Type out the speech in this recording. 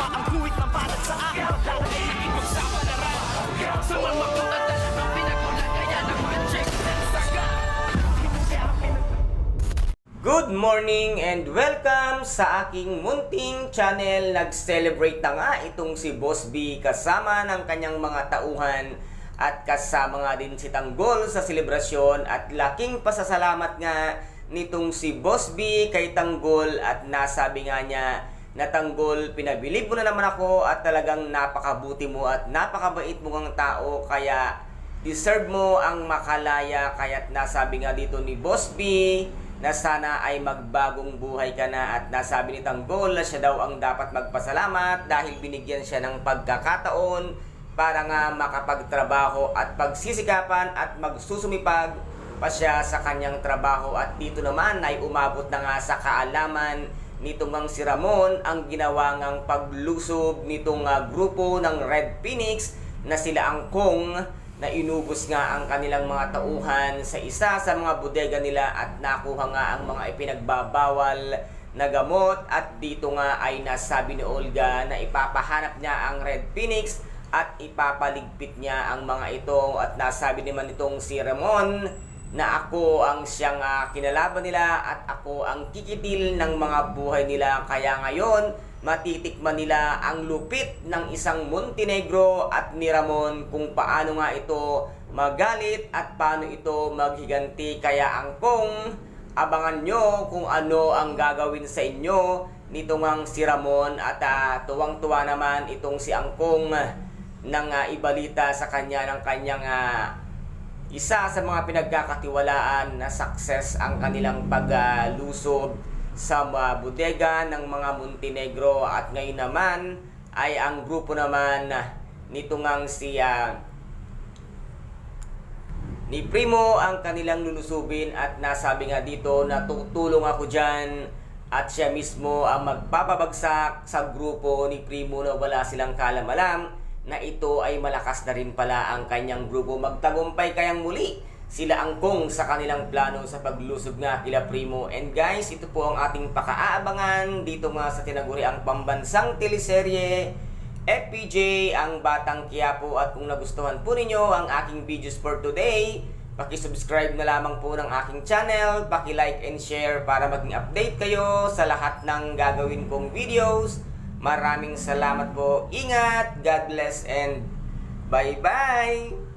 ang kuwit ng balat sa akin. Lalagay ang ipagsapalaran sa mga at talagang pinagulan. Kaya naman check ng saga. Good morning and welcome sa aking munting channel. Nag-celebrate na nga itong si Boss B kasama ng kanyang mga tauhan at kasama nga din si Tanggol sa selebrasyon at laking pasasalamat nga nitong si Boss B kay Tanggol at nasabi nga niya na Tanggol, pinabilib mo na naman ako at talagang napakabuti mo at napakabait mo ng tao kaya deserve mo ang makalaya. Kaya't nasabi nga dito ni Boss B na sana ay magbagong buhay ka na at nasabi ni Tanggol na siya daw ang dapat magpasalamat dahil binigyan siya ng pagkakataon para nga makapagtrabaho at pagsisikapan at magsusumipag pa siya sa kanyang trabaho. At dito naman ay umabot na nga sa kaalaman nitong ang si Ramon ang ginawa ngang paglusob nitong grupo ng Red Phoenix na sila angkong na inubos nga ang kanilang mga tauhan sa isa sa mga bodega nila at nakuha nga ang mga ipinagbabawal na gamot. At dito nga ay nasabi ni Olga na ipapahanap niya ang Red Phoenix at ipapaligpit niya ang mga ito. At nasabi naman itong si Ramon na ako ang siyang kinalaban nila at ako ang kikitil ng mga buhay nila. Kaya ngayon matitikman nila ang lupit ng isang Montenegro at ni Ramon kung paano nga ito magalit at paano ito maghiganti. Kaya angkong abangan nyo kung ano ang gagawin sa inyo nitong ang si Ramon. At tuwang-tuwa naman itong si angkong nang ibalita sa kanya ng kanyang isa sa mga pinagkakatiwalaan na success ang kanilang paglusob sa bodega ng mga Montenegro. At ngayon naman ay ang grupo naman nitong ang si ni Primo ang kanilang lulusubin at nasabi nga dito na tutulong ako dyan at siya mismo ang magpapabagsak sa grupo ni Primo na wala silang kalam-alam na ito ay malakas na rin pala ang kanyang grupo. Magtagumpay kayang muli sila angkong sa kanilang plano sa paglusob nga kila Primo. And guys, ito po ang ating pakaaabangan dito nga sa tinaguriang pambansang teleserye FPJ ang Batang Quiapo. At kung nagustuhan po ninyo ang aking videos for today, paki-subscribe na lamang po ng aking channel, paki-like and share para maging update kayo sa lahat ng gagawin kong videos. Maraming salamat po. Ingat, God bless and bye-bye!